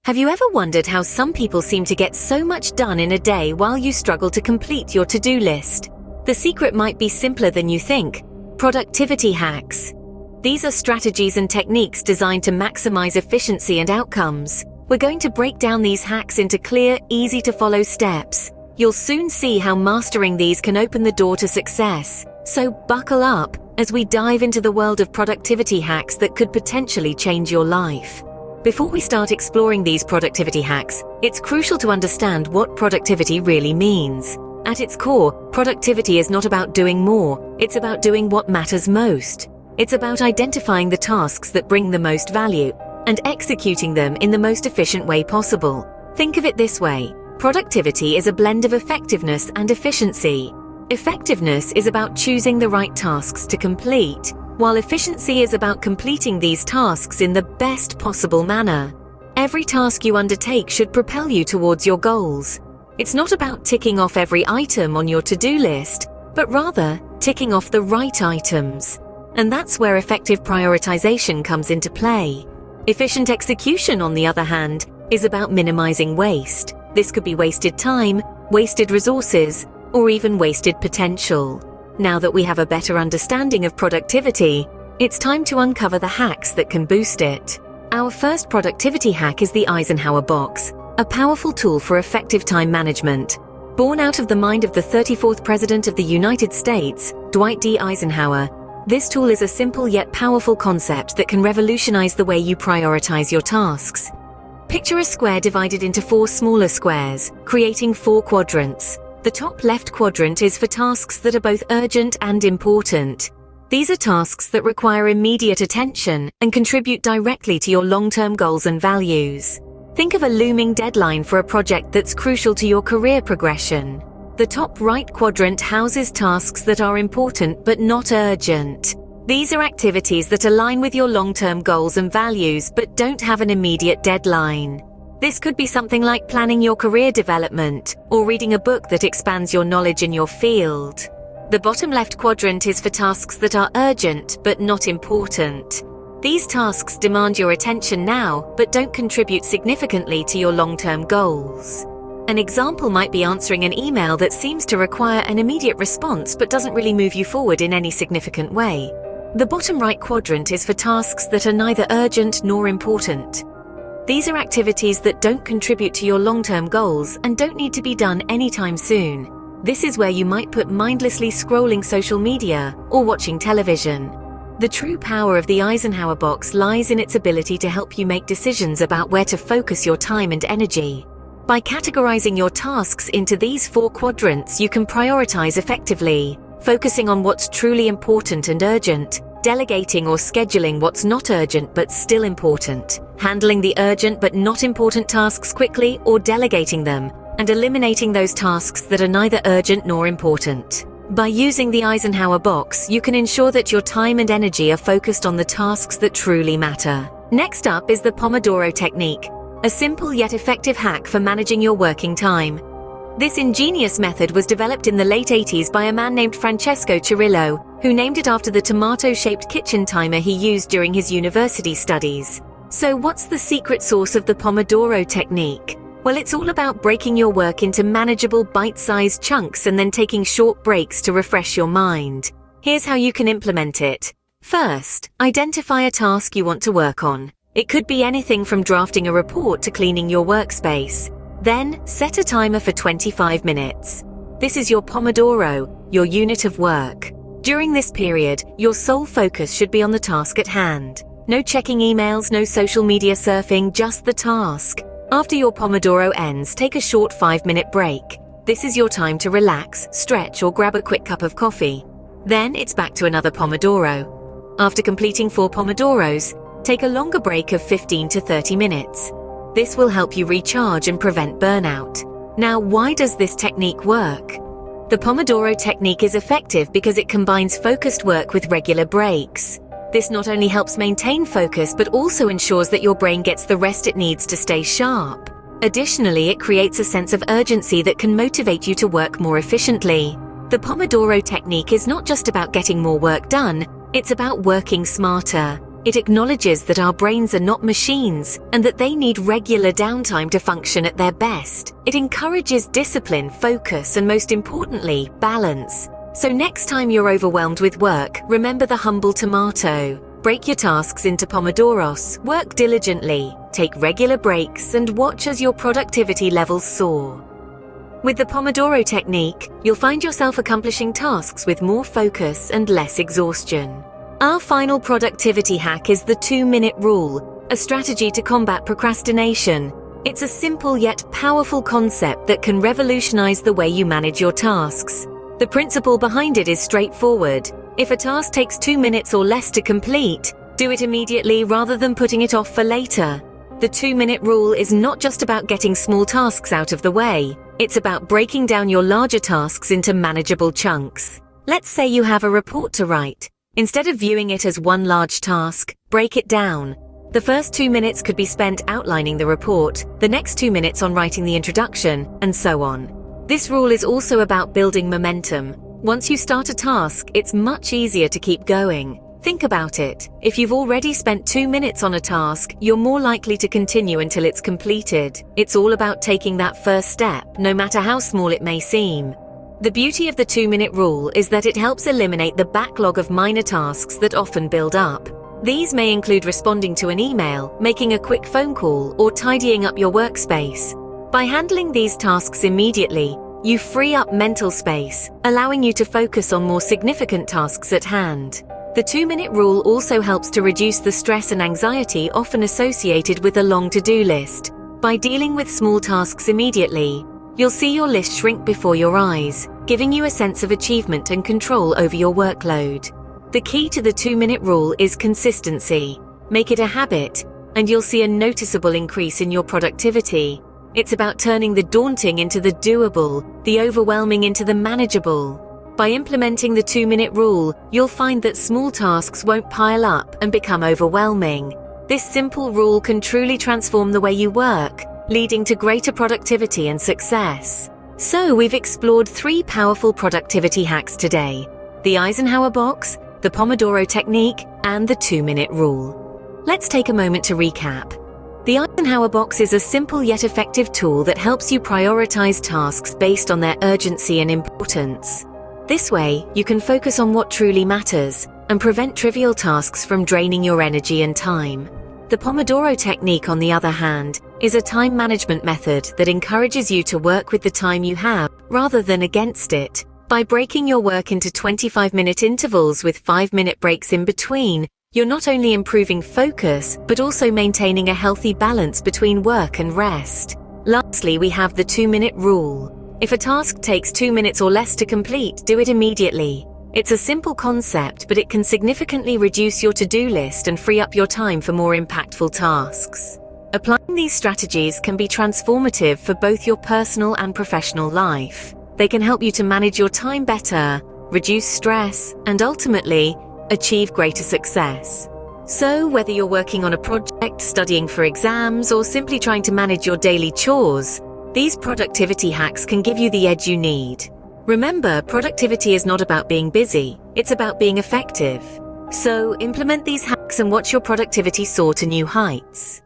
Have you ever wondered how some people seem to get so much done in a day while you struggle to complete your to-do list? The secret might be simpler than you think. Productivity hacks. These are strategies and techniques designed to maximize efficiency and outcomes. We're going to break down these hacks into clear, easy-to-follow steps. You'll soon see how mastering these can open the door to success. So buckle up as we dive into the world of productivity hacks that could potentially change your life. Before we start exploring these productivity hacks, it's crucial to understand what productivity really means. At its core, productivity is not about doing more, it's about doing what matters most. It's about identifying the tasks that bring the most value and executing them in the most efficient way possible. Think of it this way: productivity is a blend of effectiveness and efficiency. Effectiveness is about choosing the right tasks to complete, while efficiency is about completing these tasks in the best possible manner. Every task you undertake should propel you towards your goals. It's not about ticking off every item on your to-do list, but rather ticking off the right items. And that's where effective prioritization comes into play. Efficient execution, on the other hand, is about minimizing waste. This could be wasted time, wasted resources, or even wasted potential. Now that we have a better understanding of productivity, it's time to uncover the hacks that can boost it. Our first productivity hack is the Eisenhower box, a powerful tool for effective time management. Born out of the mind of the 34th President of the United States, Dwight D. Eisenhower, this tool is a simple yet powerful concept that can revolutionize the way you prioritize your tasks. Picture a square divided into 4 smaller squares, creating 4 quadrants. The top left quadrant is for tasks that are both urgent and important. These are tasks that require immediate attention and contribute directly to your long-term goals and values. Think of a looming deadline for a project that's crucial to your career progression. The top right quadrant houses tasks that are important but not urgent. These are activities that align with your long-term goals and values but don't have an immediate deadline. This could be something like planning your career development or reading a book that expands your knowledge in your field. The bottom left quadrant is for tasks that are urgent but not important. These tasks demand your attention now but don't contribute significantly to your long-term goals. An example might be answering an email that seems to require an immediate response but doesn't really move you forward in any significant way. The bottom right quadrant is for tasks that are neither urgent nor important. These are activities that don't contribute to your long-term goals and don't need to be done anytime soon. This is where you might put mindlessly scrolling social media or watching television. The true power of the Eisenhower box lies in its ability to help you make decisions about where to focus your time and energy. By categorizing your tasks into these 4 quadrants, you can prioritize effectively, focusing on what's truly important and urgent, delegating or scheduling what's not urgent but still important, handling the urgent but not important tasks quickly or delegating them, and eliminating those tasks that are neither urgent nor important. By using the Eisenhower box, you can ensure that your time and energy are focused on the tasks that truly matter. Next up is the Pomodoro technique, a simple yet effective hack for managing your working time. This ingenious method was developed in the late 80s by a man named Francesco Cirillo, who named it after the tomato-shaped kitchen timer he used during his university studies. So what's the secret sauce of the Pomodoro technique? Well, it's all about breaking your work into manageable bite-sized chunks and then taking short breaks to refresh your mind. Here's how you can implement it. First, identify a task you want to work on. It could be anything from drafting a report to cleaning your workspace. Then, set a timer for 25 minutes. This is your Pomodoro, your unit of work. During this period, your sole focus should be on the task at hand. No checking emails, no social media surfing, just the task. After your Pomodoro ends, take a short 5-minute break. This is your time to relax, stretch, or grab a quick cup of coffee. Then, it's back to another Pomodoro. After completing 4 Pomodoros, take a longer break of 15 to 30 minutes. This will help you recharge and prevent burnout. Now, why does this technique work? The Pomodoro technique is effective because it combines focused work with regular breaks. This not only helps maintain focus but also ensures that your brain gets the rest it needs to stay sharp. Additionally, it creates a sense of urgency that can motivate you to work more efficiently. The Pomodoro technique is not just about getting more work done, it's about working smarter. It acknowledges that our brains are not machines and that they need regular downtime to function at their best. It encourages discipline, focus, and most importantly, balance. So next time you're overwhelmed with work, remember the humble tomato. Break your tasks into pomodoros, work diligently, take regular breaks, and watch as your productivity levels soar. With the Pomodoro technique, you'll find yourself accomplishing tasks with more focus and less exhaustion. Our final productivity hack is the 2-minute rule, a strategy to combat procrastination. It's a simple yet powerful concept that can revolutionize the way you manage your tasks. The principle behind it is straightforward. If a task takes 2 minutes or less to complete, do it immediately rather than putting it off for later. The 2-minute rule is not just about getting small tasks out of the way. It's about breaking down your larger tasks into manageable chunks. Let's say you have a report to write. Instead of viewing it as one large task, break it down. The first 2 minutes could be spent outlining the report, the next 2 minutes on writing the introduction, and so on. This rule is also about building momentum. Once you start a task, it's much easier to keep going. Think about it. If you've already spent 2 minutes on a task, you're more likely to continue until it's completed. It's all about taking that first step, no matter how small it may seem. The beauty of the 2-minute rule is that it helps eliminate the backlog of minor tasks that often build up. These may include responding to an email, making a quick phone call, or tidying up your workspace. By handling these tasks immediately, you free up mental space, allowing you to focus on more significant tasks at hand. The 2-minute rule also helps to reduce the stress and anxiety often associated with a long to-do list. By dealing with small tasks immediately, you'll see your list shrink before your eyes, giving you a sense of achievement and control over your workload. The key to the 2-minute rule is consistency. Make it a habit, and you'll see a noticeable increase in your productivity. It's about turning the daunting into the doable, the overwhelming into the manageable. By implementing the 2-minute rule, you'll find that small tasks won't pile up and become overwhelming. This simple rule can truly transform the way you work, leading to greater productivity and success. So we've explored 3 powerful productivity hacks today: the Eisenhower box, the Pomodoro technique, and the 2-minute rule. Let's take a moment to recap. The Eisenhower box is a simple yet effective tool that helps you prioritize tasks based on their urgency and importance. This way, you can focus on what truly matters and prevent trivial tasks from draining your energy and time. The Pomodoro technique, on the other hand, is a time management method that encourages you to work with the time you have rather than against it. By breaking your work into 25-minute intervals with 5-minute breaks in between, you're not only improving focus, but also maintaining a healthy balance between work and rest. Lastly, we have the 2-minute rule. If a task takes 2 minutes or less to complete, do it immediately. It's a simple concept, but it can significantly reduce your to-do list and free up your time for more impactful tasks. Applying these strategies can be transformative for both your personal and professional life. They can help you to manage your time better, reduce stress, and ultimately, achieve greater success. So, whether you're working on a project, studying for exams, or simply trying to manage your daily chores, these productivity hacks can give you the edge you need. Remember, productivity is not about being busy, it's about being effective. So, implement these hacks and watch your productivity soar to new heights.